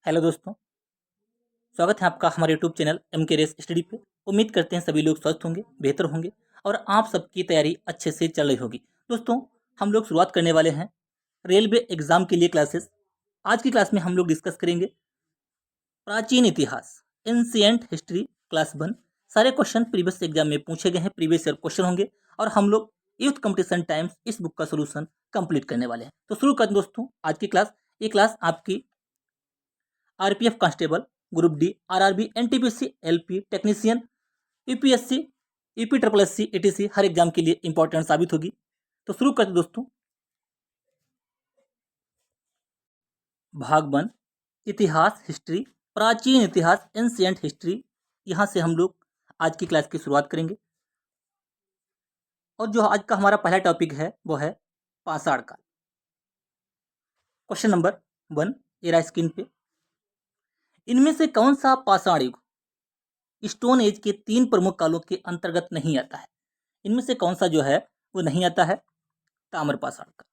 Hello दोस्तों, स्वागत है आपका हमारे यूट्यूब चैनल एम के रेस स्टडी पे। उम्मीद करते हैं सभी लोग स्वस्थ होंगे, बेहतर होंगे और आप सबकी तैयारी अच्छे से चल रही होगी। दोस्तों, हम लोग शुरुआत करने वाले हैं रेलवे एग्जाम के लिए क्लासेस। आज की क्लास में हम लोग डिस्कस करेंगे प्राचीन इतिहास, एंशिएंट हिस्ट्री, क्लास 1। सारे क्वेश्चन प्रीवियस एग्जाम में पूछे गए हैं, प्रीवियस ईयर क्वेश्चन होंगे और हम लोग यूथ कंपटीशन टाइम्स इस बुक का सोल्यूशन कंप्लीट करने वाले हैं। तो शुरू करें दोस्तों आज की क्लास। ये क्लास आपकी RPF constable, group D, RRB, NTPC, LP technician, UPSC, UP triple SC, ATC हर एग्जाम के लिए इंपॉर्टेंट साबित होगी। तो शुरू करते दोस्तों। भाग 1, इतिहास हिस्ट्री, प्राचीन इतिहास एंशिएंट हिस्ट्री। यहाँ से हम लोग आज की क्लास की शुरुआत करेंगे और जो आज का हमारा पहला टॉपिक है वो है पाषाण काल। क्वेश्चन नंबर 1 ये रहा स्क्रीन पे। इनमें से कौन सा पाषाण युग स्टोन एज के 3 प्रमुख कालों के अंतर्गत नहीं आता है? इनमें से कौन सा जो है वो नहीं आता है? ताम्र पाषाण काल।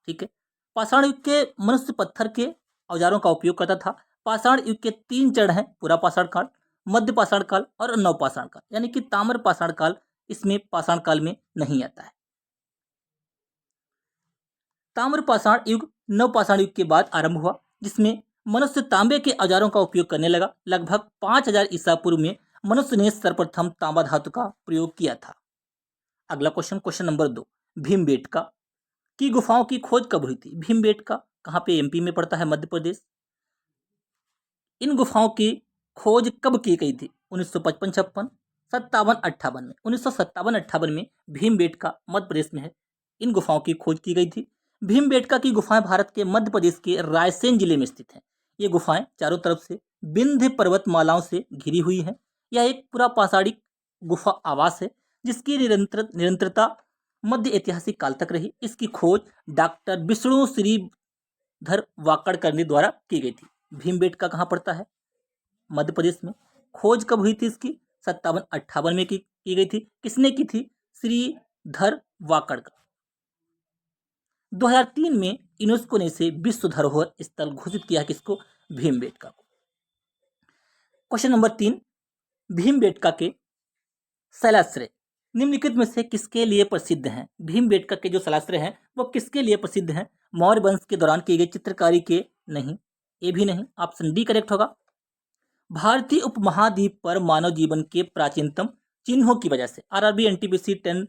ठीक है। पाषाण युग के मनुष्य पत्थर के औजारों का उपयोग करता था। पाषाण युग के 3 चरण हैं, पूरा पाषाण काल, मध्य पाषाण काल और नव पाषाण काल, यानी कि ताम्र पाषाण काल इसमें पाषाण काल में नहीं आता है। ताम्र पाषाण युग नव पाषाण युग के बाद आरंभ हुआ, जिसमें मनुष्य तांबे के औजारों का उपयोग करने लगा। लगभग 5000 ईसा पूर्व में मनुष्य ने सर्वप्रथम तांबा धातु का प्रयोग किया था। अगला क्वेश्चन, क्वेश्चन नंबर 2, भीमबेटका की गुफाओं की खोज कब हुई थी? भीमबेटका कहाँ पे? एमपी में पड़ता है, मध्य प्रदेश। इन गुफाओं की खोज कब की गई थी? 1955-56, 57-58 में। 1957-58 में भीमबेटका मध्य प्रदेश में है, इन गुफाओं की खोज की गई थी। भीमबेटका की गुफाएं भारत के मध्य प्रदेश के रायसेन जिले में स्थित हैं। ये गुफाएं चारों तरफ से विंध्य पर्वतमालाओं से घिरी हुई हैं। यह एक पूरा पाषाणिक गुफा आवास है जिसकी निरंतरता मध्य ऐतिहासिक काल तक रही। इसकी खोज डॉक्टर विष्णु श्रीधर वाकड़कर द्वारा की गई थी। भीमबेटका कहाँ पड़ता है? मध्य प्रदेश में। खोज कब हुई थी इसकी? 57-58 में की गई थी। किसने की थी? श्रीधर वाकड़कर। 2003 में यूनेस्को ने इसे विश्व धरोहर स्थल घोषित किया, किसको? भीमबेटका को। क्वेश्चन नंबर 3, भीमबेटका के शैलाश्रय निम्नलिखित में से किसके लिए प्रसिद्ध हैं? भीमबेटका के जो शैलाश्रय हैं वो किसके लिए प्रसिद्ध हैं? मौर्य वंश के दौरान की गई चित्रकारी के? नहीं, ये भी नहीं, ऑप्शन डी करेक्ट होगा। भारतीय उपमहाद्वीप पर मानव जीवन के प्राचीनतम चिन्हों की वजह से। आरआरबी एनटीपीसी 10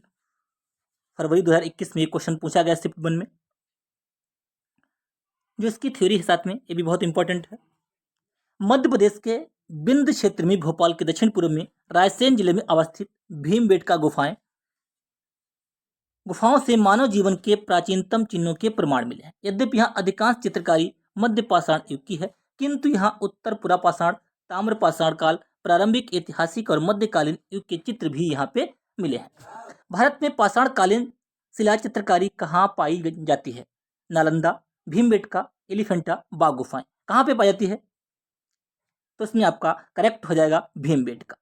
फरवरी 2021 में ये क्वेश्चन पूछा गया शिफ्ट 1 में। जो इसकी थ्योरी है साथ में, ये भी बहुत इंपॉर्टेंट है। मध्य प्रदेश के बिंद क्षेत्र में भोपाल के दक्षिण पूर्व में रायसेन जिले में अवस्थित भीमबेटका गुफाओं से मानव जीवन के प्राचीनतम चिन्हों के प्रमाण मिले हैं। यद्यपि यहाँ अधिकांश चित्रकारी मध्य पाषाण युग की है, किंतु यहाँ उत्तर पुरा पाषाण, ताम्र पाषाण काल, प्रारंभिक ऐतिहासिक और मध्यकालीन युग के चित्र भी यहाँ पे मिले हैं। भारत में पाषाण कालीन शिला चित्रकारी कहाँ पाई जाती है? नालंदा, भीमबेटका, एलिफेंटा, बाघ गुफाएं कहाँ पे पाई जाती है? तो इसमें आपका करेक्ट हो जाएगा भीमबेटका।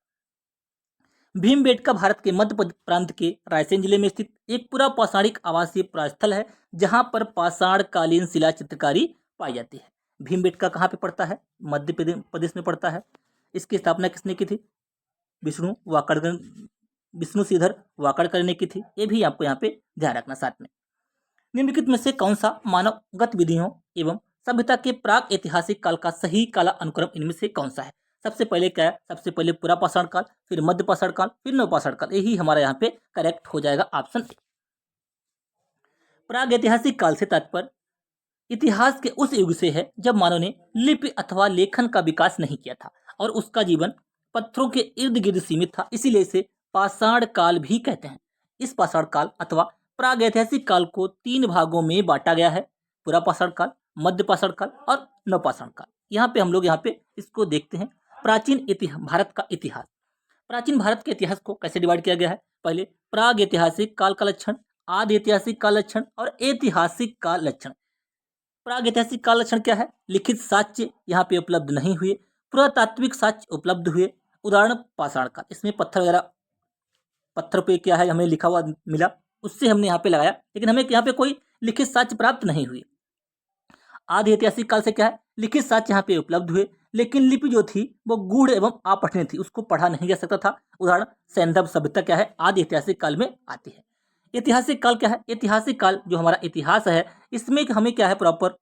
भीमबेटका भारत के मध्य प्रांत के रायसेन जिले में स्थित एक पूरा पाषाणिक आवासीय स्थल है जहां पर पाषाण कालीन शिला चित्रकारी पाई जाती है। भीमबेटका कहाँ पे पड़ता है? मध्य प्रदेश में पड़ता है। इसकी स्थापना किसने की थी? विष्णु श्रीधर वाकड़कर ने की थी। ये भी आपको यहाँ पे ध्यान रखना साथ में। निम्नलिखित में से कौन सा मानव गतिविधियों एवं सभ्यता के प्राक ऐतिहासिक काल का सही काला अनुक्रम इनमें से कौन सा है? सबसे पहले क्या है? सबसे पहले पूरा पाषाण काल, फिर मध्य पाषाण काल, फिर नव पाषाण काल। यही हमारा यहाँ पे करेक्ट हो जाएगा, ऑप्शन ए। प्राग ऐतिहासिक काल से तात्पर्य इतिहास के उस युग से है जब मानव ने लिपि अथवा लेखन का विकास नहीं किया था और उसका जीवन पत्थरों के इर्द गिर्द सीमित था, इसीलिए इसे पाषाण काल भी कहते हैं। इस पाषाण काल अथवा प्राग ऐतिहासिक काल को 3 भागों में बांटा गया है: पूरा पाषाण काल, मध्य पाषाण काल और नव पाषाण काल। यहाँ पे हम लोग यहाँ पे इसको देखते हैं। प्राचीन इतिहास, भारत का इतिहास। प्राचीन भारत के इतिहास को कैसे डिवाइड किया गया है? पहले प्राग ऐतिहासिक काल का लक्षण, आदि ऐतिहासिक काल लक्षण और ऐतिहासिक काल लक्षण। प्राग ऐतिहासिक काल लक्षण क्या है? लिखित साक्ष्य यहाँ पे उपलब्ध नहीं हुए, पुरातात्विक साक्ष्य उपलब्ध हुए। उदाहरण पाषाण काल, इसमें पत्थर वगैरह, पत्थर पे क्या है हमें लिखा हुआ मिला, उससे हमने यहाँ पे लगाया, लेकिन हमें यहाँ पे कोई लिखित साक्ष्य प्राप्त नहीं हुई। आदि ऐतिहासिक काल से क्या है, लिखित साक्ष्य यहाँ पे उपलब्ध हुए, लेकिन लिपि जो थी वो गूढ़ एवं अपठनीय थी, उसको पढ़ा नहीं जा सकता था। उदाहरण सैंधव सभ्यता क्या है, आदि ऐतिहासिक काल में आती है। ऐतिहासिक काल क्या है, ऐतिहासिक काल जो हमारा इतिहास है इसमें हमें क्या है प्रॉपर,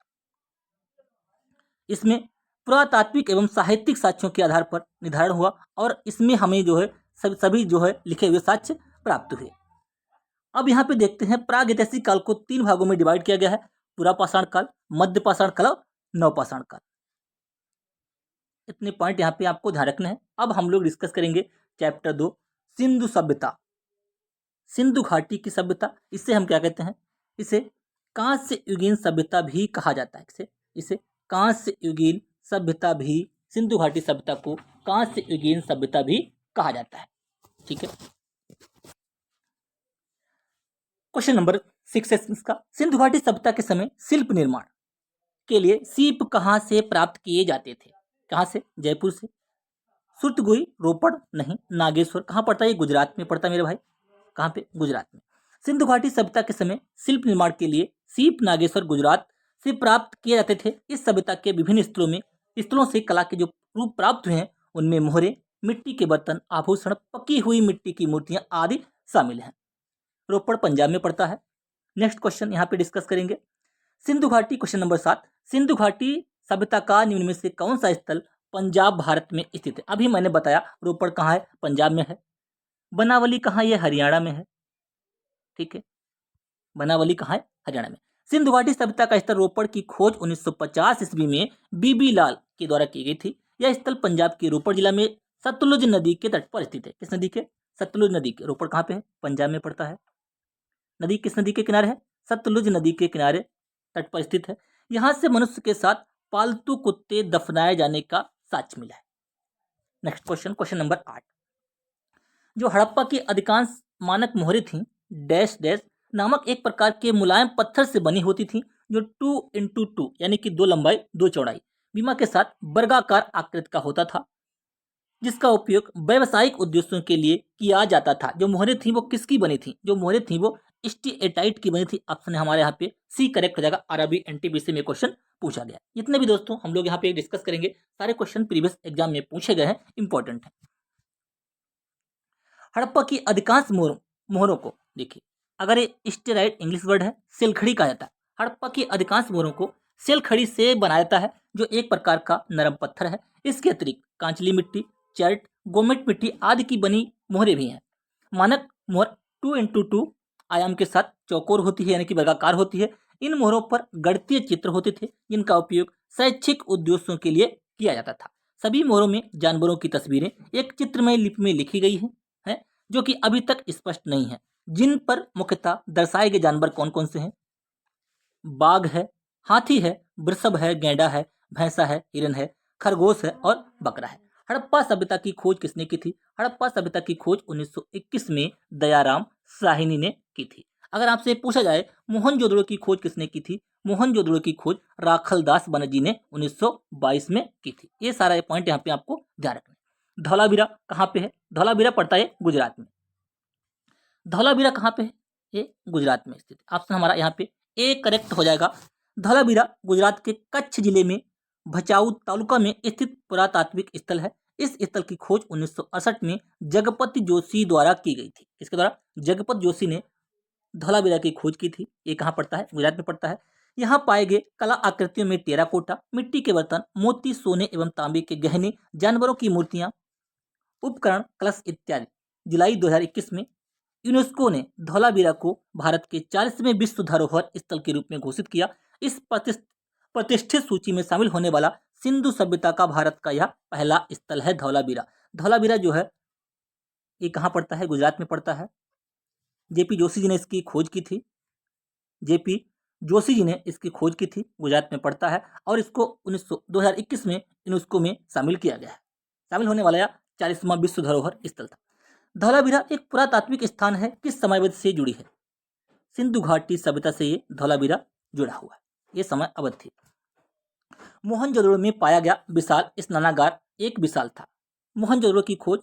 इसमें पुरातात्विक एवं साहित्यिक साक्ष्यों के आधार पर निर्धारण हुआ और इसमें हमें जो है सभी जो है लिखे हुए साक्ष्य प्राप्त हुए। अब यहाँ पे देखते हैं प्राग ऐतिहासिक काल को 3 भागों में डिवाइड किया गया है, पुरापाषाण काल, मध्य पाषाण काल और नवपाषाण काल। इतने पॉइंट यहाँ पे आपको ध्यान रखने हैं। अब हम लोग डिस्कस करेंगे चैप्टर 2 सिंधु सभ्यता, सिंधु घाटी की सभ्यता। इसे हम क्या कहते हैं, इसे कांस्य युगीन सभ्यता भी कहा जाता है। इसे कांस्य युगीन सभ्यता भी, सिंधु घाटी सभ्यता को कांस्य युगीन सभ्यता भी कहा जाता है। ठीक है, क्वेश्चन नंबर 6 है इसका, सिंधु घाटी सभ्यता के समय शिल्प निर्माण के लिए सीप कहाँ से प्राप्त किए जाते थे? कहाँ से? जयपुर से। सुरतगुई रोपड़ नहीं, नागेश्वर कहाँ पड़ता है? ये गुजरात में पड़ता है मेरे भाई। कहाँ पे? गुजरात में। सिंधु घाटी सभ्यता के समय शिल्प निर्माण के लिए सीप नागेश्वर गुजरात से प्राप्त किए जाते थे। इस सभ्यता के विभिन्न स्थलों से कला के जो रूप प्राप्त हुए हैं उनमें मोहरे, मिट्टी के बर्तन, आभूषण, पकी हुई मिट्टी की मूर्तियां आदि शामिल हैं। रोपड़ पंजाब में पड़ता है। नेक्स्ट क्वेश्चन यहाँ पे डिस्कस करेंगे सिंधु घाटी, क्वेश्चन नंबर 7, सिंधु घाटी सभ्यता का निम्न में से कौन सा स्थल पंजाब भारत में स्थित है? अभी मैंने बताया रोपड़ कहाँ है, पंजाब में है। बनावली कहाँ, ये हरियाणा में है। ठीक है, बनावली कहाँ है? हरियाणा में। सिंधु घाटी सभ्यता का स्थल रोपड़ की खोज 1950 ईस्वी में बीबी लाल के द्वारा की गई थी। यह स्थल पंजाब के रोपड़ जिला में सतलुज नदी के तट पर स्थित है। किस नदी के? सतलुज नदी के। रोपड़ कहाँ पे है? पंजाब में पड़ता है। नदी किस नदी के किनारे है? सतलुज नदी के किनारे तट पर स्थित है। यहाँ से मनुष्य के साथ पालतू कुत्ते दफनाए जाने का साक्ष्य मिला है। नेक्स्ट क्वेश्चन, क्वेश्चन नंबर 8, जो हड़प्पा की अधिकांश मानक मोहरें थीं डैश डैश नामक एक प्रकार के मुलायम पत्थर से बनी होती थीं, जो 2x2 यानी कि 2 लंबाई 2 चौड़ाई बीमा के साथ वर्गाकार आकृति का होता था, जिसका उपयोग व्यावसायिक उद्देश्यों के लिए किया जाता था। जो मोहरें थीं वो किसकी बनी थी? जो मोहरें थीं वो स्टीएटाइट की बनी थी। ऑप्शन हमारे यहाँ पे सी करेक्ट हो जाएगा। आरआरबी एनटीपीसी में क्वेश्चन पूछा गया। इतने भी दोस्तों हम लोग यहाँ पे डिस्कस करेंगे, सारे क्वेश्चन प्रीवियस एग्जाम में पूछे गए हैं, इंपॉर्टेंट है। हड़प्पा की अधिकांश मोहरों को देखिए, अगर ये स्टेराइट इंग्लिश वर्ड है, सेलखड़ी कहा जाता है। हड़प्पा की अधिकांश मोहरों को सेलखड़ी से बनाया जाता है, जो एक प्रकार का नरम पत्थर है। इसके अतिरिक्त कांचली मिट्टी, चर्ट, गोमेट मिट्टी आदि की बनी मोहरें भी हैं। मानक मोहर 2x2 आयाम के साथ चौकोर होती है, यानी कि वर्गाकार होती है। इन मोहरों पर गणितीय चित्र होते थे, जिनका उपयोग शैक्षिक उद्देश्यों के लिए किया जाता था। सभी मोहरों में जानवरों की तस्वीरें एक चित्रमय लिपि में लिखी गई हैं, जो कि अभी तक स्पष्ट नहीं है। जिन पर मुख्यतः दर्शाए गए जानवर कौन कौन से हैं? बाघ है, हाथी है, वृषभ है, गैंडा है, भैंसा है, हिरन है, खरगोश है और बकरा है। हड़प्पा सभ्यता की खोज किसने की थी? हड़प्पा सभ्यता की खोज 1921 में दयाराम साहिनी ने की थी। अगर आपसे पूछा जाए मोहनजोदड़ो की खोज किसने की थी? मोहनजोदड़ो की खोज राखलदास बनर्जी ने 1922 में की थी। ये सारा पॉइंट यहाँ पे आपको ध्यान रखना है। धौलावीरा कहाँ पे है? धौलावीरा पड़ता है गुजरात में। धौलावीरा कहाँ पे है? ये गुजरात में स्थित। ऑप्शन हमारा यहाँ पे ए करेक्ट हो जाएगा। धौलावीरा गुजरात के कच्छ जिले में भचाऊ तालुका में स्थित पुरातात्विक स्थल है। इस स्थल की खोज 1968 में जगपति जोशी द्वारा की गई थी। इसके द्वारा जगपति जोशी ने धौलावीरा की खोज की थी। ये कहाँ पड़ता है? गुजरात में पड़ता है। यहाँ पाए गए कला आकृतियों में टेराकोटा, मिट्टी के बर्तन, मोती, सोने एवं तांबे के गहने, जानवरों की मूर्तियां, उपकरण, कलश इत्यादि। जुलाई 2021 में यूनेस्को ने धौलावीरा को भारत के 40वें विश्व धरोहर स्थल के रूप में घोषित किया। इस प्रतिष्ठित सूची में शामिल होने वाला सिंधु सभ्यता का भारत का यह पहला स्थल है धौलावीरा। धौलावीरा जो है ये कहाँ पड़ता है? गुजरात में पड़ता है। जेपी जोशी जी ने इसकी खोज की थी। जेपी जोशी जी ने इसकी खोज की थी, गुजरात में पड़ता है और इसको 2021 में यूनेस्को में शामिल किया गया है। शामिल होने वाला यह 40वां विश्व धरोहर स्थल था। धौलावीरा एक पुरातात्विक स्थान है, किस समयावधि से जुड़ी है? सिंधु घाटी सभ्यता से ये धौलावीरा जुड़ा हुआ है। ये समय अवधि थी। मोहनजोदड़ो में पाया गया विशाल स्नानागार एक विशाल था। मोहनजोदड़ो की खोज,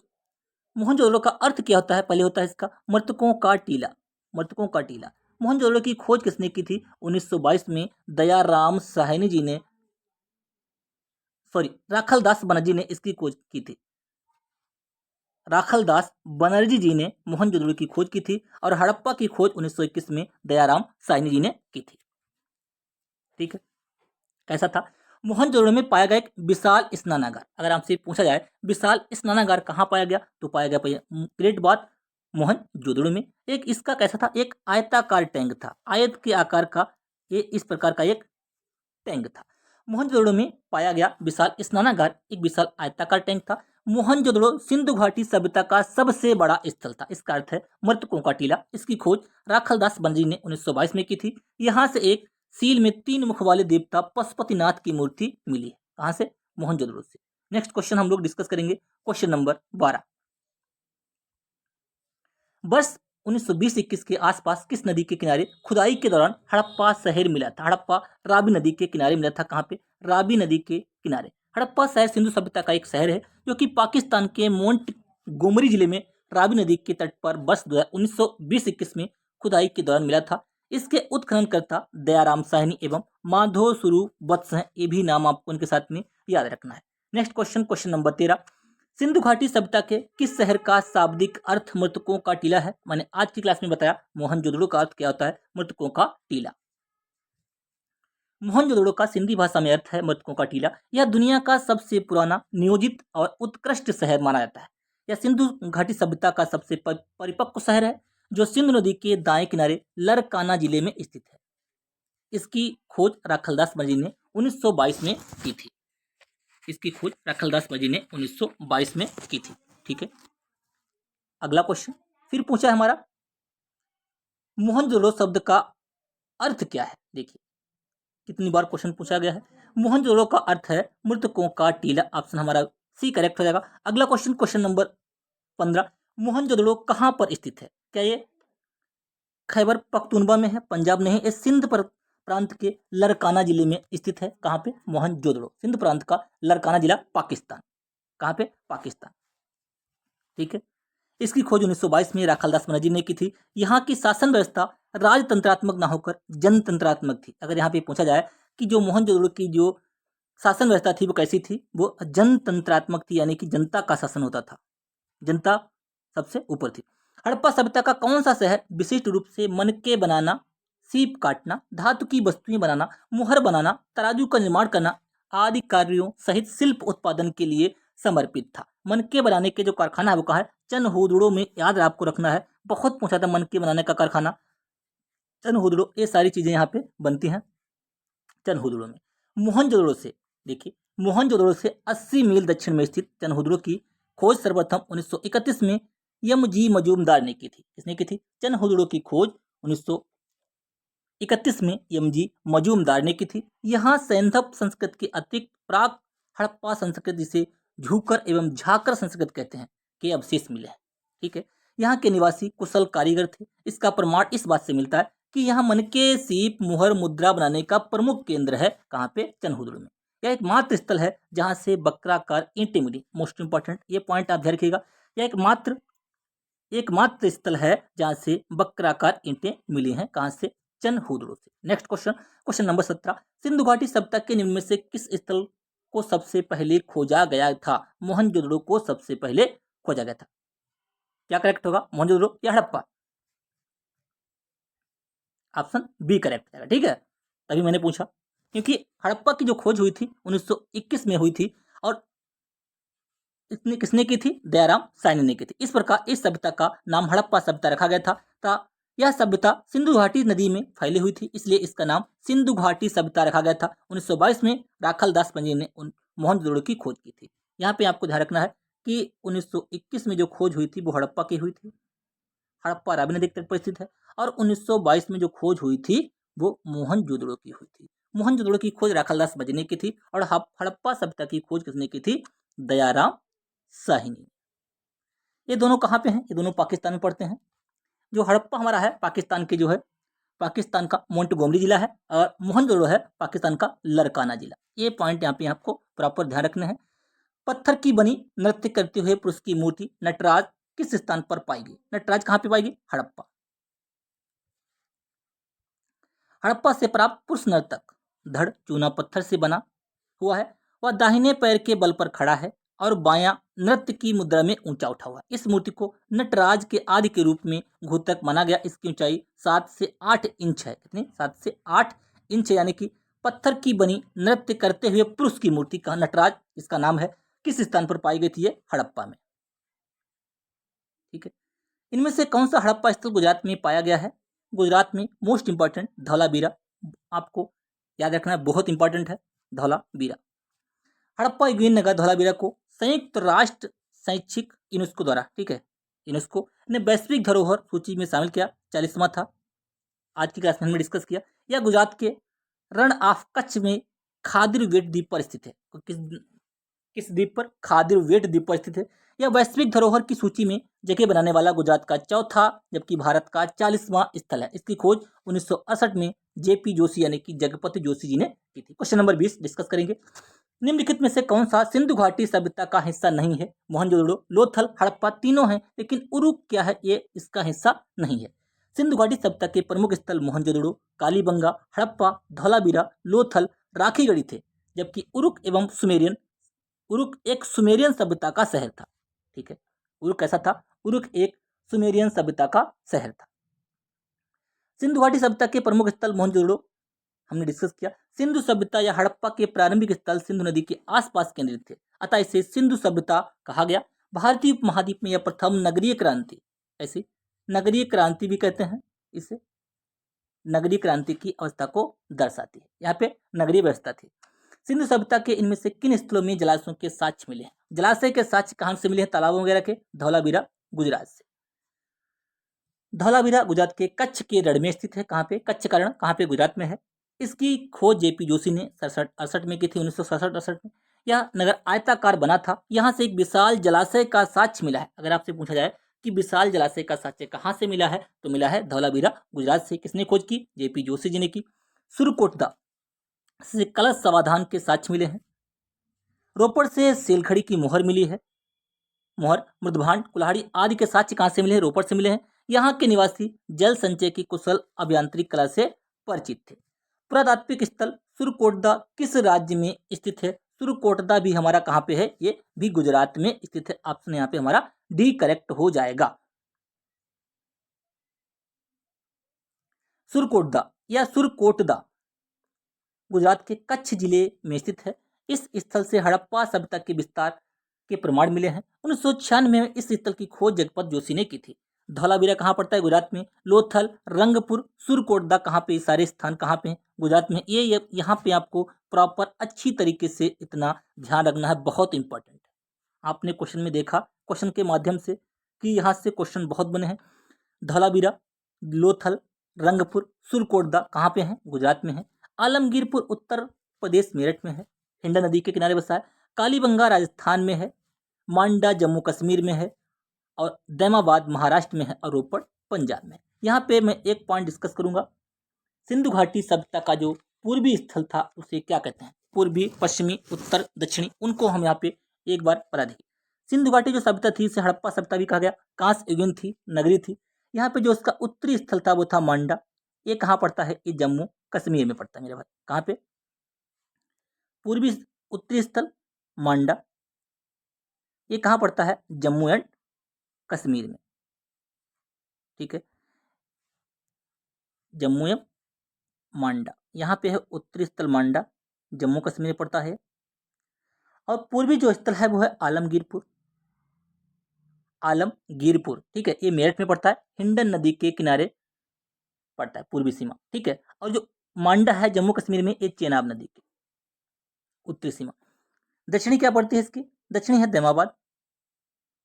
मोहनजोदड़ो का अर्थ क्या होता है? पहले होता है इसका मृतकों का टीला। मृतकों का टीला मोहनजोदड़ो की खोज किसने की थी? 1922 में दयाराम साहनी जी ने, राखलदास बनर्जी ने इसकी खोज की थी। राखलदास बनर्जी जी ने मोहनजोदड़ो की खोज की थी और हड़प्पा की खोज 1921 में दयाराम साहनी जी ने की थी। ठीक है, कैसा था? मोहनजोदड़ो में पाया गया एक विशाल स्नानागार। अगर आपसे पूछा जाए विशाल स्नानागार कहाँ पाया गया, तो पाया गया ग्रेट बात मोहनजोदड़ो में। एक इसका कैसा था? एक आयताकार टैंक था, आयत के आकार का ये इस प्रकार का एक टैंक था। मोहनजोदड़ो में पाया गया विशाल स्नानागार एक विशाल आयताकार टैंक था। मोहनजोदड़ो सिंधु घाटी सभ्यता का सबसे बड़ा स्थल था। इसका अर्थ है मृतकों का टीला। इसकी खोज राखलदास बनर्जी ने 1922 में की थी। यहाँ से एक सील में 3 मुख वाले देवता पशुपतिनाथ की मूर्ति मिली है। कहाँ से? मोहनजोदड़ो से। नेक्स्ट क्वेश्चन हम लोग डिस्कस करेंगे, क्वेश्चन नंबर 12। वर्ष 1920-21 के आसपास किस नदी के किनारे खुदाई के दौरान हड़प्पा शहर मिला था? हड़प्पा रावी नदी के किनारे मिला था। कहाँ पे? रावी नदी के किनारे। हड़प्पा शहर सिंधु सभ्यता का एक शहर है जो कि पाकिस्तान के मोंट गोमरी जिले में रावी नदी के तट पर वर्ष 1920-21 में खुदाई के दौरान मिला था। इसके उत्खननकर्ता दयाराम साहनी एवं माधो स्वरूप वत्स हैं। ये भी नाम आपको उनके साथ में याद रखना है। Next question, question number 13। Sindhu घाटी सभ्यता के किस शहर का शाब्दिक अर्थ मृतकों का टीला है? मैंने आज की क्लास में बताया मोहनजोदड़ो का अर्थ क्या होता है? मृतकों का टीला। मोहनजोदड़ो का सिंधी भाषा में अर्थ है मृतकों का टीला। यह दुनिया का सबसे पुराना, नियोजित और उत्कृष्ट शहर माना जाता है। यह सिंधु घाटी सभ्यता का सबसे परिपक्व शहर है जो सिंधु नदी के दाएं किनारे लरकाना जिले में स्थित है। इसकी खोज राखलदास बनर्जी ने 1922 में की थी। इसकी खोज राखलदास बनर्जी ने 1922 में की थी। ठीक है, अगला क्वेश्चन फिर पूछा है हमारा, मोहनजोदड़ो शब्द का अर्थ क्या है? देखिए कितनी बार क्वेश्चन पूछा गया है। मोहनजोदड़ो का अर्थ है मृतकों का टीला। ऑप्शन हमारा सी करेक्ट हो जाएगा। अगला क्वेश्चन, क्वेश्चन नंबर 15। मोहनजोदड़ो कहाँ पर स्थित है? क्या ये खैबर पख्तूनवा में है? पंजाब नहीं, ये सिंध प्रांत के लरकाना जिले में स्थित है। कहाँ पे? मोहनजोदड़ो सिंध प्रांत का लरकाना जिला, पाकिस्तान। कहाँ पे? पाकिस्तान। ठीक है, इसकी खोज 1922 में राखलदास बनर्जी ने की थी। यहाँ की शासन व्यवस्था राजतंत्रात्मक ना होकर जनतंत्रात्मक थी। अगर यहाँ पे पूछा जाए कि जो मोहनजोदड़ो की जो शासन व्यवस्था थी वो कैसी थी? वो जनतंत्रात्मक थी, यानी कि जनता का शासन होता था, जनता सबसे ऊपर थी। हड़प्पा सभ्यता का कौन सा शहर विशिष्ट रूप से मनके बनाना, सीप काटना, धातु की वस्तुएं बनाना, मुहर बनाना, तराजू का निर्माण करना आदि कार्यों सहित शिल्प उत्पादन के लिए समर्पित था? मनके बनाने के जो कारखाना है वो कहाँ है? चनहुदड़ो में। याद आपको रखना है, बहुत पूछा था मनके बनाने का कारखाना चनहुदड़ो। ये सारी चीजें यहाँ पे बनती हैं चनहुदड़ो में। मोहनजोदड़ो से, देखिए मोहनजोदड़ो से 80 मील दक्षिण में स्थित चनहुदड़ो की खोज सर्वप्रथम 1931 में यमजी मजूमदार ने की थी। किसने की थी? चनहुदड़ो की खोज 1931 में यमजी मजूमदार ने की थी। यहाँ सैंधव संस्कृत के अतिरिक्त प्राक हड़प्पा संस्कृत, जिसे झूकर एवं झाकर संस्कृत कहते हैं, के अवशेष मिले हैं। ठीक है, यहाँ के निवासी कुशल कारीगर थे। इसका प्रमाण इस बात से मिलता है कि यहाँ मनके, सीप, मुहर, मुद्रा बनाने का प्रमुख केंद्र है। कहाँ पे? चनहुदड़ो में। यह एक मात्र स्थल है जहाँ से बक्राकार ईंटें मिली। मोस्ट इंपॉर्टेंट ये पॉइंट आप ध्यान रखिएगा, यह एकमात्र स्थल है जहाँ से बक्राकार ईंटें मिली हैं। कहाँ से? चनहुदड़ो से। Next question, question number 17। Sindhu घाटी सभ्यता के निम्न में से किस स्थल को सबसे पहले खोजा गया था? मोहनजोदड़ो को सबसे पहले खोजा गया था। क्या करेक्ट होगा? मोहनजोदड़ो या हड़प्पा? ऑप्शन बी करेक्ट है। ठीक है, तभी मैंने पूछा, क्योंकि हड़प्पा की जो खोज हुई थी 1921 में हुई थी और इसने किसने की थी? दयाराम साहनी ने की थी। इस प्रकार इस सभ्यता का नाम हड़प्पा सभ्यता रखा गया था। यह सभ्यता सिंधु घाटी नदी में फैली हुई थी, इसलिए इसका नाम सिंधु घाटी सभ्यता रखा गया था। 1922 में राखलदास बनर्जी ने मोहनजोदड़ो की खोज की थी। यहाँ पे आपको ध्यान रखना है कि 1921 में जो खोज हुई थी वो हड़प्पा की हुई थी। हड़प्पा रावी नदी के तट पर स्थित है। और 1922 में जो खोज हुई थी वो मोहनजोदड़ो की हुई थी। मोहनजोदड़ो की खोज राखलदास बनर्जी ने की थी और हड़प्पा सभ्यता की खोज किसने की थी? दयाराम साहनी। ये दोनों कहाँ पे हैं? ये दोनों पाकिस्तान में पड़ते हैं। जो हड़प्पा हमारा है पाकिस्तान के जो है, पाकिस्तान का मोंटगोमरी जिला है, और मोहनजोदड़ो है पाकिस्तान का लरकाना जिला। ये पॉइंट यहाँ पे आपको प्रॉपर ध्यान रखने हैं। पत्थर की बनी नृत्य करते हुए पुरुष की मूर्ति नटराज किस स्थान पर पाई गई? नटराज कहाँ पे पाई गई? हड़प्पा। हड़प्पा से प्राप्त पुरुष नर्तक धड़ चूना पत्थर से बना हुआ है। वह दाहिने पैर के बल पर खड़ा है और बायां नृत्य की मुद्रा में ऊंचा उठा हुआ है। इस मूर्ति को नटराज के आदि के रूप में घोतक माना गया। इसकी ऊंचाई 7 से 8 इंच है। कितनी? 7 से 8 इंच, यानी कि पत्थर की बनी नृत्य करते हुए पुरुष की मूर्ति का नटराज इसका नाम है। किस स्थान पर पाई गई थी? ये हड़प्पा में। ठीक है, इनमें से कौन सा हड़प्पा स्थल गुजरात में पाया गया है? गुजरात में मोस्ट इंपॉर्टेंट धौलावीरा, आपको याद रखना है, बहुत इंपॉर्टेंट है धौलावीरा। हड़प्पा युगीन नगर धौलावीरा को संयुक्त राष्ट्र शैक्षिक यूनेस्को द्वारा, ठीक है, यूनेस्को ने वैश्विक धरोहर सूची में शामिल किया। 40वां था। आज की क्लास में हमने डिस्कस किया। यह गुजरात के रण ऑफ कच्छ में खादिरवेट द्वीप पर स्थित है। किस द्वीप पर? खादिरवेट द्वीप पर स्थित है। यह वैश्विक धरोहर की सूची में जगह बनाने वाला गुजरात का चौथा जबकि भारत का 40वां स्थल है। इसकी खोज 1968 में जेपी जोशी यानी कि जगपति जोशी जी ने की थी। क्वेश्चन नंबर 20 डिस्कस करेंगे। निम्नलिखित में से कौन सा सिंधु घाटी सभ्यता का हिस्सा नहीं है? मोहनजोदड़ो, लोथल, हड़प्पा तीनों हैं, लेकिन उरुक क्या है? ये इसका हिस्सा नहीं है। सिंधु घाटी सभ्यता के प्रमुख स्थल मोहनजोदड़ो, कालीबंगा, हड़प्पा, धौलावीरा, लोथल, राखीगढ़ी थे, जबकि उरुक एक सुमेरियन सभ्यता का शहर था। ठीक है, उरुक कैसा था? उरुक एक सुमेरियन सभ्यता का शहर था। सिंधु घाटी सभ्यता के प्रमुख स्थल मोहनजोदड़ो हमने डिस्कस किया। सिंधु सभ्यता या हड़प्पा के प्रारंभिक स्थल सिंधु नदी के आसपास केंद्रित थे, अतः इसे सिंधु सभ्यता कहा गया। भारतीय उपमहाद्वीप में यह प्रथम नगरीय क्रांति, ऐसे नगरीय क्रांति भी कहते हैं इसे, नगरीय क्रांति की अवस्था को दर्शाती है। यहाँ पे नगरीय व्यवस्था थी। सिंधु सभ्यता के इनमें से किन स्थलों में जलाशयों के साक्ष्य मिले हैं? जलाशय के साक्ष्य कहाँ से मिले हैं? तालाबों वगैरह के। धौलावीरा गुजरात से। धौलावीरा गुजरात के कच्छ के रण में स्थित है। कहाँ पे? कच्छ का रण कहाँ पे? गुजरात में है। इसकी खोज जेपी जोशी ने 67-68 में की थी, 1967-68 में। यह नगर आयताकार बना था। यहाँ से एक विशाल जलाशय का साक्ष्य मिला है। अगर आपसे पूछा जाए कि विशाल जलाशय का साक्ष्य कहाँ से मिला है, तो मिला है धौलावीरा गुजरात से। किसने खोज की? जेपी जोशी जी ने की। सुरकोटदा से कलश समाधान के साक्ष्य मिले हैं। रोपड़ से सेलखड़ी की मोहर मिली है। मोहर, मृदभांड, कुल्हाड़ी आदि के साक्ष्य कहाँ से मिले हैं? रोपड़ से मिले हैं। यहाँ के निवासी जल संचय की कुशल अभियांत्रिक कला से परिचित थे। पुरातात्विक स्थल सुरकोटदा किस राज्य में स्थित है? सुरकोटदा भी हमारा कहाँ पे है? ये भी गुजरात में स्थित है। ऑप्शन यहाँ पे हमारा डी करेक्ट हो जाएगा। सुरकोटदा या सुरकोटदा गुजरात के कच्छ जिले में स्थित है। इस स्थल से हड़प्पा सभ्यता के विस्तार के प्रमाण मिले हैं। 1996 में इस स्थल की खोज जगपत जोशी ने की थी। धौलावीरा कहाँ पड़ता है? गुजरात में। लोथल, रंगपुर, सुरकोटदा कहाँ पे? सारे स्थान कहाँ पे हैं? गुजरात में। ये यहाँ पे आपको प्रॉपर अच्छी तरीके से इतना ध्यान रखना है, बहुत इंपॉर्टेंट है। आपने क्वेश्चन में देखा, क्वेश्चन के माध्यम से, कि यहाँ से क्वेश्चन बहुत बने हैं। धौलावीरा, लोथल, रंगपुर, सुरकोटदा कहाँ पे हैं? गुजरात में है। आलमगीरपुर उत्तर प्रदेश मेरठ में है, हिंडा नदी के किनारे बसा है। कालीबंगा राजस्थान में है। मांडा जम्मू कश्मीर में है और दैमाबाद महाराष्ट्र में है और रोपड़ पंजाब में। यहाँ पे मैं एक पॉइंट डिस्कस करूंगा। सिंधु घाटी सभ्यता का जो पूर्वी स्थल था उसे क्या कहते हैं? पूर्वी, पश्चिमी, उत्तर, दक्षिणी, उनको हम यहाँ पे एक बार पढ़ा देंगे। सिंधु घाटी जो सभ्यता थी इसे हड़प्पा सभ्यता भी कहा गया। कांस्य युगीन थी, नगरी थी। यहाँ पे जो उसका उत्तरी स्थल था वो था मांडा। ये कहाँ पड़ता है? ये जम्मू कश्मीर में पड़ता है मेरे भाई। कहाँ पे? पूर्वी उत्तरी स्थल मांडा। ये कहाँ पड़ता है? जम्मू एंड कश्मीर में। ठीक है, जम्मू एवं मांडा, यहाँ पे है उत्तरी स्थल मांडा, जम्मू कश्मीर में पड़ता है। और पूर्वी जो स्थल है वो है आलमगीरपुर। आलमगीरपुर, ठीक है, ये मेरठ में पड़ता है, हिंडन नदी के किनारे पड़ता है, पूर्वी सीमा। ठीक है, और जो मांडा है जम्मू कश्मीर में, ये चेनाब नदी की उत्तरी सीमा। दक्षिणी क्या पड़ती है इसकी? दक्षिणी है दैमाबाद।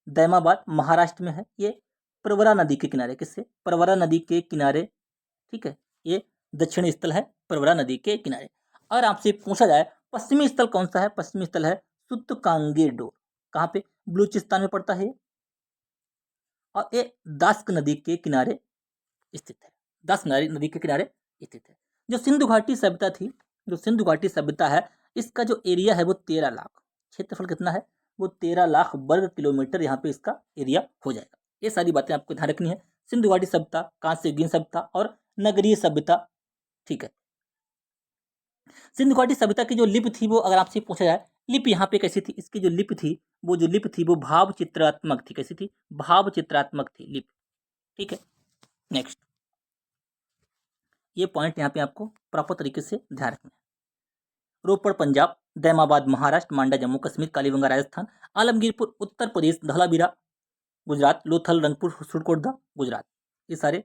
दैमाबाद महाराष्ट्र में है। ये प्रवरा नदी के किनारे, किससे? प्रवरा नदी के किनारे। ठीक है, ये दक्षिणी स्थल है प्रवरा नदी के किनारे। और आपसे पूछा जाए पश्चिमी स्थल कौन सा है? पश्चिमी स्थल है सुतकांगेडोर। कहाँ पे? बलूचिस्तान में पड़ता है और ये दास्क नदी के किनारे स्थित है। दास्क नदी के किनारे स्थित है। जो सिंधु घाटी सभ्यता थी, जो सिंधु घाटी सभ्यता है, इसका जो एरिया है वो 13 लाख, क्षेत्रफल कितना है? वो 13 लाख वर्ग किलोमीटर यहाँ पे इसका एरिया हो जाएगा। ये सारी बातें आपको ध्यान रखनी है। सिंधु घाटी सभ्यता, कांस्य युगीन सभ्यता और नगरीय सभ्यता ठीक है। सिंधु घाटी सभ्यता की जो लिपि थी वो अगर आपसे पूछा जाए लिपि यहाँ पे कैसी थी, इसकी जो लिपि थी वो जो लिपि थी वो भाव चित्रात्मक थी। कैसी थी? भाव चित्रात्मक थी लिपि। ठीक है। नेक्स्ट, ये पॉइंट यहाँ पे आपको प्रॉपर तरीके से ध्यान रखना है। रोपड़ पंजाब, दैमाबाद महाराष्ट्र, मांडा जम्मू कश्मीर, कालीबंगा राजस्थान, आलमगीरपुर उत्तर प्रदेश, धौलावीरा गुजरात, लोथल रंगपुर सुरकोटदा गुजरात, ये सारे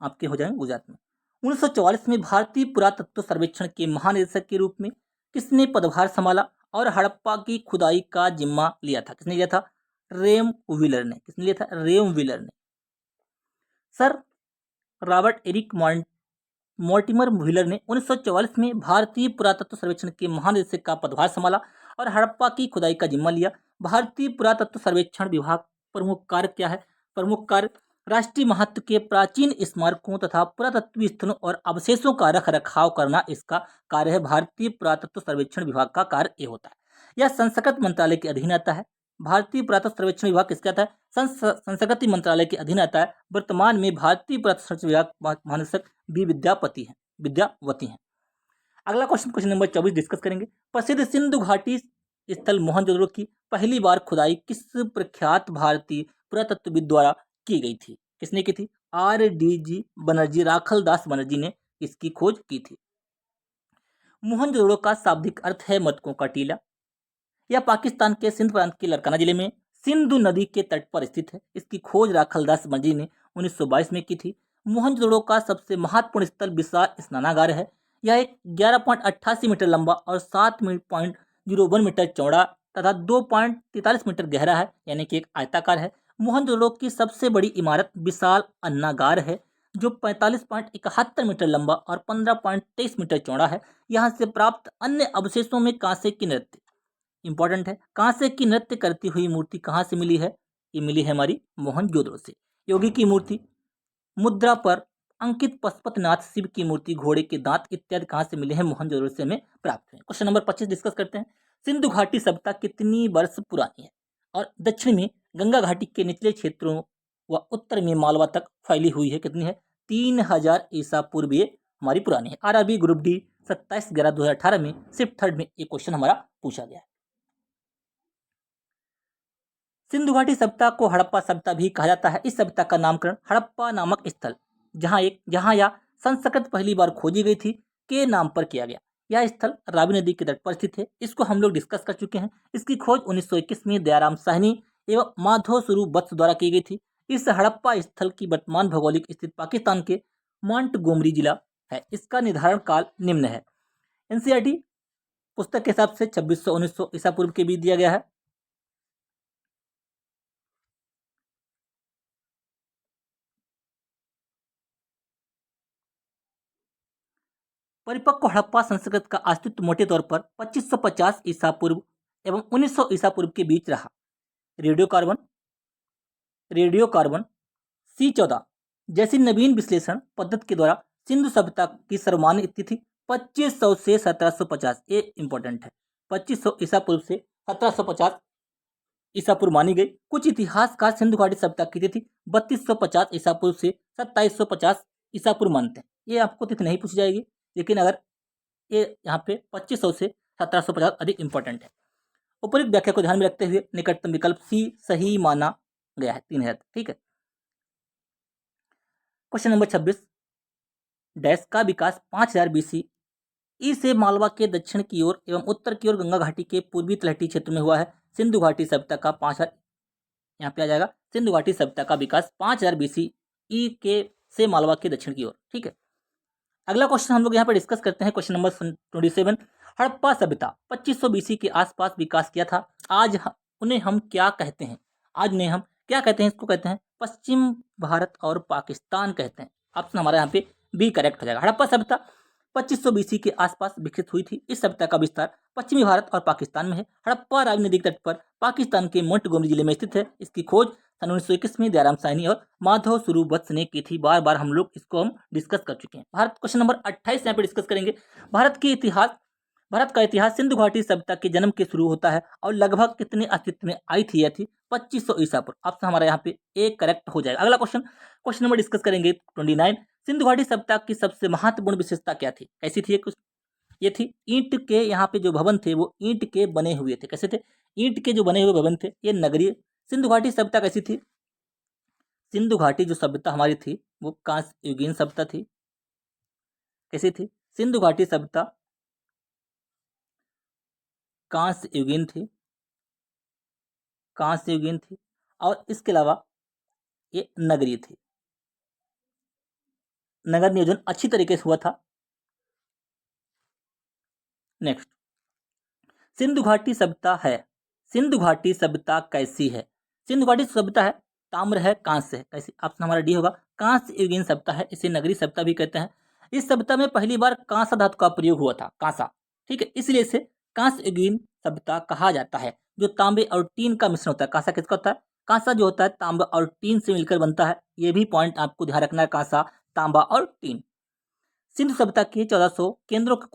आपके हो जाएंगे गुजरात में। 1944 में भारतीय पुरातत्व सर्वेक्षण के महानिदेशक के रूप में किसने पदभार संभाला और हड़प्पा की खुदाई का जिम्मा लिया था? किसने लिया था? रेम व्हीलर ने। किसने लिया था? रेम व्हीलर ने। Sir Robert Eric Mortimer Wheeler ने 1944 में भारतीय पुरातत्व सर्वेक्षण के महानिदेशक का पदभार संभाला और हड़प्पा की खुदाई का जिम्मा लिया। भारतीय पुरातत्व सर्वेक्षण विभाग प्रमुख कार्य क्या है? प्रमुख कार्य राष्ट्रीय महत्व के प्राचीन स्मारकों तथा पुरातत्व स्थलों और अवशेषों का रख रखाव करना इसका कार्य है। भारतीय पुरातत्व सर्वेक्षण विभाग का कार्य ये होता है। यह संस्कृति मंत्रालय के अधीन आता है। भारतीय पुरातत्व सर्वेक्षण विभाग किसके आता है? संस्कृति मंत्रालय के अधीन आता है। वर्तमान में भारतीय पुरातत्व सर्वेक्षण विभाग महानिदेशक बी विद्यावती हैं। अगला क्वेश्चन नंबर 24 डिस्कस करेंगे। प्रसिद्ध सिंधु घाटी स्थल मोहनजोदड़ो की पहली बार खुदाई किस प्रख्यात भारतीय पुरातत्वविद द्वारा की गई थी? किसने की थी? RDG बनर्जी, राखलदास बनर्जी ने इसकी खोज की थी। मोहनजोदड़ो का शाब्दिक अर्थ है मटकों का टीला। यह पाकिस्तान के सिंध प्रांत के लड़काना जिले में सिंधु नदी के तट पर स्थित है। इसकी खोज राखलदास बनर्जी ने 1922 में की थी। मोहनजोदड़ो का सबसे महत्वपूर्ण स्थल विशाल स्नानागार है। यह एक 11.88 मीटर लंबा और 7.01 मीटर चौड़ा तथा 2.43 मीटर गहरा है, यानी कि एक आयताकार है। मोहनजोदड़ो की सबसे बड़ी इमारत विशाल अन्नागार है जो 45.71 मीटर लंबा और 15.23 मीटर चौड़ा है। यहाँ से प्राप्त अन्य अवशेषों में कांसे की नृत्य, इंपॉर्टेंट है, कांसे की नृत्य करती हुई मूर्ति कहाँ से मिली है? ये मिली है हमारी मोहनजोदड़ो से। योगी की मूर्ति, मुद्रा पर अंकित पशुपतिनाथ, शिव की मूर्ति, घोड़े के दांत इत्यादि कहाँ से मिले हैं? मोहनजोदड़ो से हमें प्राप्त हुए। क्वेश्चन नंबर 25 डिस्कस करते हैं। सिंधु घाटी सभ्यता कितनी वर्ष पुरानी है और दक्षिण में गंगा घाटी के निचले क्षेत्रों व उत्तर में मालवा तक फैली हुई है? कितनी है? 3000 ईसा पूर्व ये हमारी पुरानी है। RRB ग्रुप डी 27/11/2018 में शिफ्ट थर्ड में ये क्वेश्चन हमारा पूछा गया है। सिंधु घाटी सभ्यता को हड़प्पा सभ्यता भी कहा जाता है। इस सभ्यता का नामकरण हड़प्पा नामक स्थल जहां यह संस्कृत पहली बार खोजी गई थी के नाम पर किया गया। यह स्थल रावी नदी के तट पर स्थित है। इसको हम लोग डिस्कस कर चुके हैं। इसकी खोज 1921 में दयाराम साहनी एवं माधव स्वरूप वत्स द्वारा की गई थी। इस हड़प्पा स्थल की वर्तमान भौगोलिक स्थिति पाकिस्तान के मोंटगोमरी जिला है। इसका निर्धारण काल निम्न है। NCERT पुस्तक के हिसाब से 2600-1900 ईसा पूर्व के बीच दिया गया है। परिपक्व हड़प्पा संस्कृत का अस्तित्व मोटे तौर पर 2550 ईसा पूर्व एवं 1900 ईसा पूर्व के बीच रहा। रेडियोकार्बन C14 जैसी नवीन विश्लेषण पद्धति के द्वारा सिंधु सभ्यता की सर्वमान्य तिथि 2500 से 1750, ये इंपॉर्टेंट है, 2500 ईसा पूर्व से 1750 ईसा पूर्व मानी गई। कुछ इतिहासकार सिंधु घाटी सभ्यता की तिथि 3250 ईसा पूर्व से 2750 ईसा पूर्व मानते हैं। ये आपको तिथि नहीं पूछी जाएगी, लेकिन अगर ये यहाँ पे 2500 से 1750 अधिक इंपॉर्टेंट है। उपरोक्त व्याख्या को ध्यान में रखते हुए निकटतम विकल्प C सही माना गया है 3000। ठीक है। क्वेश्चन नंबर 26, डैश का विकास 5000 BC ई से मालवा के दक्षिण की ओर एवं उत्तर की ओर गंगा घाटी के पूर्वी तलहटी क्षेत्र में हुआ है। सिंधु घाटी सभ्यता का 5000, यहाँ पे आ जाएगा सिंधु घाटी सभ्यता का विकास 5000 BC ई के से मालवा के दक्षिण की ओर। ठीक है। अगला क्वेश्चन हम लोग यहाँ पर डिस्कस करते हैं। क्वेश्चन नंबर 27, हड़प्पा सभ्यता 2500 BC के आसपास विकास किया था। उन्हें हम क्या कहते हैं? इसको कहते हैं पश्चिम भारत और पाकिस्तान कहते हैं। ऑप्शन हमारा यहाँ पे बी करेक्ट हो जाएगा। हड़प्पा सभ्यता 2500 BC के आसपास विकसित हुई थी। इस सभ्यता का विस्तार पश्चिमी भारत और पाकिस्तान में है। हड़प्पा रावी नदी के तट पर पाकिस्तान के मोंटगोमरी जिले में स्थित है। इसकी खोज सन 1921 में दयाराम साहनी और माधव स्वरूप वत्स ने की थी। बार बार हम लोग इसको डिस्कस कर चुके हैं। क्वेश्चन नंबर 28 यहाँ पे डिस्कस करेंगे। भारत का इतिहास सिंधु घाटी सभ्यता के जन्म के शुरू होता है और लगभग कितने अस्तित्व में आई थी? यह थी 2500 ईसा पूर्व। ऑप्शन हमारा यहाँ पे ए करेक्ट हो जाएगा। अगला क्वेश्चन नंबर डिस्कस करेंगे 29। सिंधु घाटी सभ्यता की सबसे महत्वपूर्ण विशेषता क्या थी? कैसी थी ये थी ईंट के, यहाँ पे जो भवन थे वो ईंट के बने हुए थे। कैसे थे? ईंट के जो बने हुए भवन थे, ये नगरीय। सिंधु घाटी सभ्यता कैसी थी? सिंधु घाटी जो सभ्यता हमारी थी वो कांस्य युगीन सभ्यता थी। कैसी थी? सिंधु घाटी सभ्यता कांस्य युगीन थी, कांस्य युगीन थी, और इसके अलावा ये नगरीय थी। नगर नियोजन अच्छी तरीके से हुआ था। नेक्स्ट, सिंधु घाटी सभ्यता है, सिंधु घाटी सभ्यता कैसी है? सिंधु घाटी सभ्यता है ताम्र है, कांस्य है। कैसी? ऑप्शन हमारा डी होगा, कांस्य युगीन सभ्यता है, इसे नगरीय सभ्यता भी कहते हैं। इस सभ्यता में पहली बार कांसा धातु का प्रयोग हुआ था, कांसा, ठीक है, इसलिए इसे कांस्य युगीन सभ्यता कहा जाता है। जो तांबे और टीन का मिश्रण होता है, कांसा किसका होता है? कांसा जो होता है तांबा और टीन से मिलकर बनता है। ये भी पॉइंट आपको ध्यान रखना है, कांसा, तांबा और टीन। सिंधु सभ्यता के 1400 केंद्रों को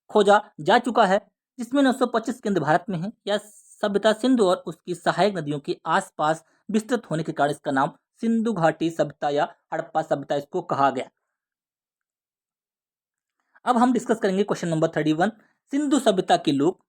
खोजा जा चुका है, जिसमें 925 केंद्र भारत में है। यह सभ्यता सिंधु और उसकी सहायक नदियों के आसपास विस्तृत होने के कारण इसका नाम सिंधु घाटी सभ्यता या हड़प्पा सभ्यता इसको कहा गया। अब हम डिस्कस करेंगे क्वेश्चन नंबर 31। सिंधु सभ्यता के लोग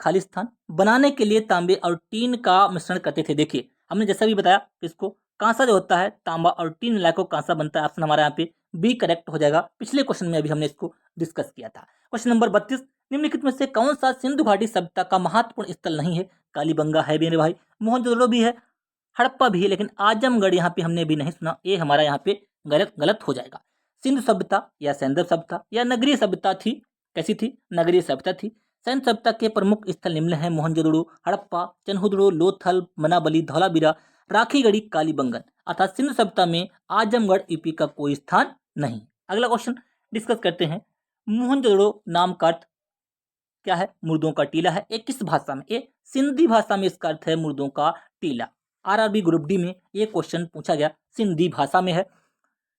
खाली स्थान बनाने के लिए तांबे और टीन का मिश्रण करते थे। देखिए, हमने जैसा भी बताया, इसको कांसा जो होता है तांबा और टीन मिलाकर कांसा बनता है। ऑप्शन हमारा यहाँ पे बी करेक्ट हो जाएगा। पिछले क्वेश्चन में अभी हमने इसको डिस्कस किया था। क्वेश्चन नंबर 32, निम्नलिखित में से कौन सा सिंधु घाटी सभ्यता का महत्वपूर्ण स्थल नहीं है? कालीबंगा है मेरे भाई, मोहनजोदड़ो भी है, हड़प्पा भी है, लेकिन आजमगढ़ यहाँ पे हमने भी नहीं सुना। ये हमारा यहाँ पे गलत हो जाएगा। सिंधु सभ्यता या सैंधव सभ्यता या नगरीय सभ्यता थी? कैसी थी? नगरीय सभ्यता थी। सैन्य सभ्यता के प्रमुख स्थल निम्न है: मोहनजोदड़ो, हड़प्पा, चन्हुदड़ो, लोथल, मनाबली, धौलावीरा, राखीगढ़ी, कालीबंगन। अर्थात सिंधु सभ्यता में आजमगढ़ यूपी का कोई स्थान नहीं। अगला क्वेश्चन डिस्कस करते हैं। मोहनजोदड़ो नाम का अर्थ क्या है? मुर्दों का टीला है। ये किस भाषा में? ये सिंधी भाषा में इसका अर्थ है मुर्दों का टीला। आरआरबी ग्रुप डी में ये क्वेश्चन पूछा गया, सिंधी भाषा में है।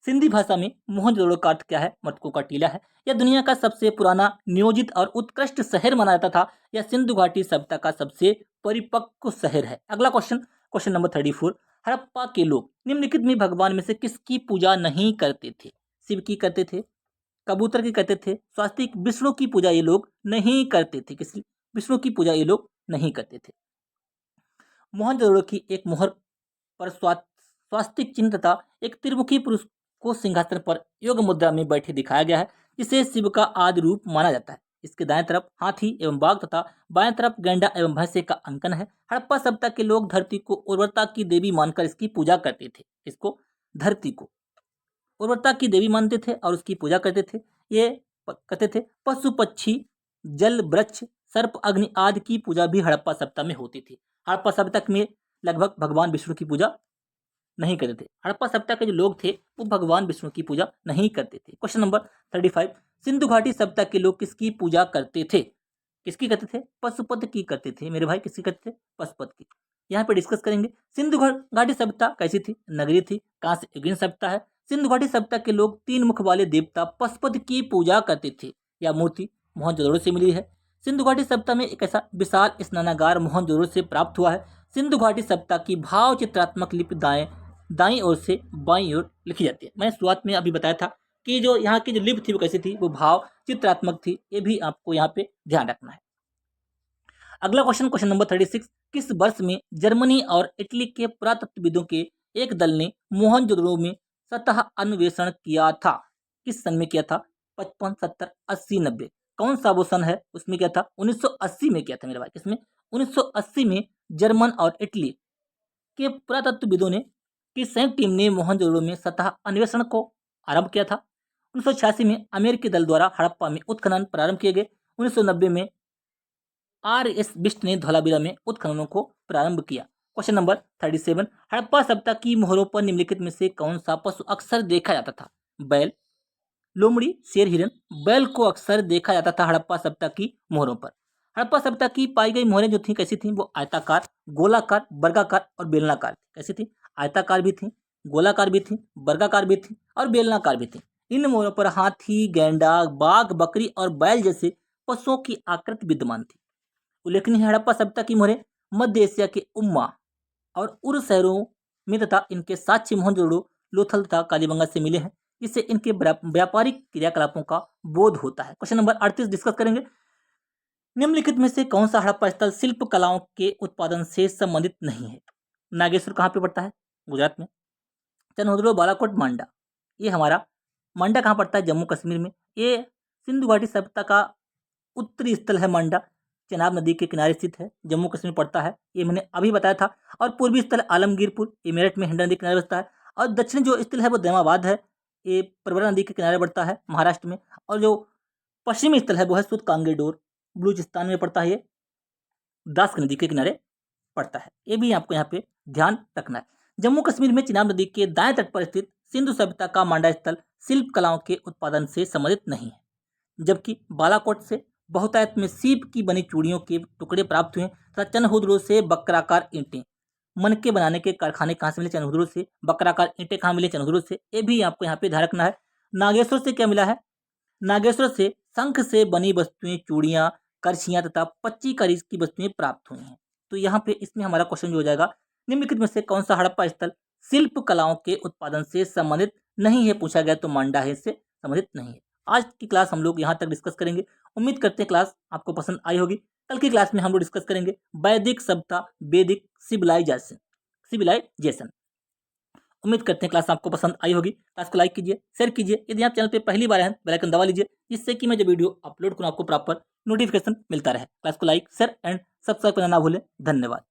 सिंधी भाषा में मोहनजोदड़ो का अर्थ क्या है? मटकों का टीला है। यह दुनिया का सबसे पुराना, नियोजित और उत्कृष्ट शहर माना जाता था। यह सिंधु घाटी सभ्यता का सबसे परिपक्व शहर है। अगला क्वेश्चन नंबर 34। हड़प्पा के लोग निम्नलिखित में भगवान में से किसकी पूजा नहीं करते थे? शिव की करते थे, कबूतर की करते थे, स्वास्तिक, विष्णु की पूजा ये लोग नहीं करते थे। किसी विष्णु की पूजा ये लोग नहीं करते थे। मोहनजोदड़ो की एक मोहर पर स्वास्तिक चिन्ह तथा एक त्रिमुखी पुरुष को सिंहासन पर योग मुद्रा में बैठे दिखाया गया है, जिसे शिव का आदि रूप माना जाता है। इसके दाएं तरफ हाथी एवं बाघ तथा बाएं तरफ गैंडा एवं भैंसे का अंकन है। हड़प्पा सभ्यता के लोग धरती को उर्वरता की देवी मानकर इसकी पूजा करते थे। इसको धरती को उर्वरता की देवी मानते थे और उसकी पूजा करते थे। ये कहते थे पशु पक्षी, जल, वृक्ष, सर्प, अग्नि आदि की पूजा भी हड़प्पा सभ्यता में होती थी। हड़प्पा सभ्यता में लगभग भगवान विष्णु की पूजा नहीं करते थे। हड़प्पा सभ्यता के जो लोग थे वो भगवान विष्णु की पूजा नहीं करते थे। Question number 35। सिंधु घाटी सभ्यता के लोग किसकी पूजा करते थे? किसकी करते थे? पशुपति की करते थे मेरे भाई। किसकी करते थे? पशुपति की। यहाँ पे डिस्कस करेंगे। सिंधु घाटी सभ्यता कैसी थी? नगरीय थी, कांस्य युगीन सभ्यता है। सिंधु घाटी सभ्यता के लोग 3 मुख वाले देवता पशुपति की पूजा करते थे। यह मूर्ति मोहनजोदड़ो से मिली है। सिंधु घाटी सभ्यता में एक ऐसा विशाल स्नानागार मोहनजोदड़ो से प्राप्त हुआ है। सिंधु घाटी सभ्यता की भाव चित्रात्मक लिपि दाईं ओर से बाईं ओर लिखी जाती है। मैंने शुरुआत में अभी बताया था कि जो यहाँ की जो लिपि थी वो कैसी थी? वो भाव चित्रात्मक थी। ये भी आपको यहाँ पे ध्यान रखना है। अगला क्वेश्चन नंबर 36। किस वर्ष में जर्मनी और इटली के पुरातत्वविदों के एक दल ने मोहनजोदड़ो में सतह अन्वेषण किया था? किस सन में किया था? 55, 70, 80, 90। कौन सा वो सन है? उसमें क्या था? 1980 में किया था मेरे भाई। किसमें? 1980 में जर्मन और इटली के पुरातत्वविदों ने की संयुक्त टीम ने मोहनजोदड़ो में सतह अन्वेषण को आरंभ किया था। 1986 में अमेरिकी दल द्वारा हड़प्पा में उत्खनन प्रारंभ किए गए। 1990 में आर.एस. बिष्ट ने धौलावीरा में उत्खननों को प्रारंभ किया। Question number 37। हड़प्पा सभ्यता की मोहरों पर निम्नलिखित में से कौन सा पशु अक्सर देखा जाता था? बैल, लोमड़ी, शेर, हिरन। बैल को अक्सर देखा जाता था हड़प्पा सभ्यता की मोहरों पर। हड़प्पा सभ्यता की पाई गई मोहरें जो थी कैसी थी? वो आयताकार, गोलाकार, वर्गाकार और बेलनाकार थी। कैसी थी? आयताकार भी थी, गोलाकार भी थी, वर्गाकार भी थी और बेलनाकार भी थी। इन मोहरों पर हाथी, गैंडा, बाघ, बकरी और बैल जैसे पशुओं की आकृति विद्यमान थी। उल्लेखनीय है हड़प्पा सभ्यता की मोहरें मध्य एशिया के उम्मा और उर शहरों में तथा इनके साक्ष्य मोहनजोदड़ो, लोथल तथा कालीबंगा से मिले हैं, जिससे इनके व्यापारिक क्रियाकलापों का बोध होता है। क्वेश्चन नंबर 38 डिस्कस करेंगे। निम्नलिखित में से कौन सा हड़प्पा स्थल शिल्प कलाओं के उत्पादन से संबंधित नहीं है? नागेश्वर कहाँ पे पड़ता है? गुजरात में। चनहुदड़ो, बालाकोट, मांडा, ये हमारा मांडा कहाँ पड़ता है? जम्मू कश्मीर में। ये सिंधु घाटी सभ्यता का उत्तरी स्थल है। मांडा चेनाब नदी के किनारे स्थित है, जम्मू कश्मीर पड़ता है, ये मैंने अभी बताया था। और पूर्वी स्थल आलमगीरपुर, ये मेरठ में हिंडा नदी के किनारे बसता है। और दक्षिण जो स्थल है वो दैमाबाद है, ये प्रवरा नदी के किनारे पड़ता है महाराष्ट्र में। और जो पश्चिमी स्थल है वो है सुद कांगेडोर, बलूचिस्तान में पड़ता है, ये दास्क नदी के किनारे पड़ता है। ये भी आपको यहाँ पे ध्यान रखना है। जम्मू कश्मीर में चिनाब नदी के दाएं तट पर स्थित सिंधु सभ्यता का मांडा स्थल शिल्प कलाओं के उत्पादन से संबंधित नहीं है, जबकि बालाकोट से बहुतायत में सीप की बनी चूड़ियों के टुकड़े प्राप्त हुए तथा चनहुदड़ो से बक्राकार ईंटें, मनके बनाने के कारखाने कहाँ से मिले? चनहुदड़ो से। बक्राकार ईंटें कहाँ मिले? चनहुदड़ो से। ये भी आपको यहाँ पे ध्यान रखना है। नागेश्वर से क्या मिला है? नागेश्वर से शंख से बनी वस्तुएं, चूड़ियां, करछियां तथा पच्ची कारीज की वस्तुएं प्राप्त हुई हैं। तो यहाँ पे इसमें हमारा क्वेश्चन जो हो जाएगा, निम्नलिखित में से कौन सा हड़प्पा स्थल शिल्प कलाओं के उत्पादन से संबंधित नहीं है? पूछा गया तो मांडा है, इससे संबंधित नहीं है। आज की क्लास हम लोग यहाँ तक डिस्कस करेंगे। उम्मीद करते हैं क्लास आपको पसंद आई होगी। कल की क्लास में हम लोग डिस्कस करेंगे वैदिक सभ्यता, वैदिक सिविलाइजेशन। उम्मीद करते हैं क्लास आपको पसंद आई होगी। क्लास को लाइक कीजिए, शेयर कीजिए। यदि आप चैनल पे पहली बार हैं, बेल आइकन दबा लीजिए, जिससे कि मैं जब वीडियो अपलोड करूँ आपको प्रॉपर नोटिफिकेशन मिलता रहे। क्लास को लाइक, शेयर एंड सब्सक्राइब करना ना भूलें। धन्यवाद।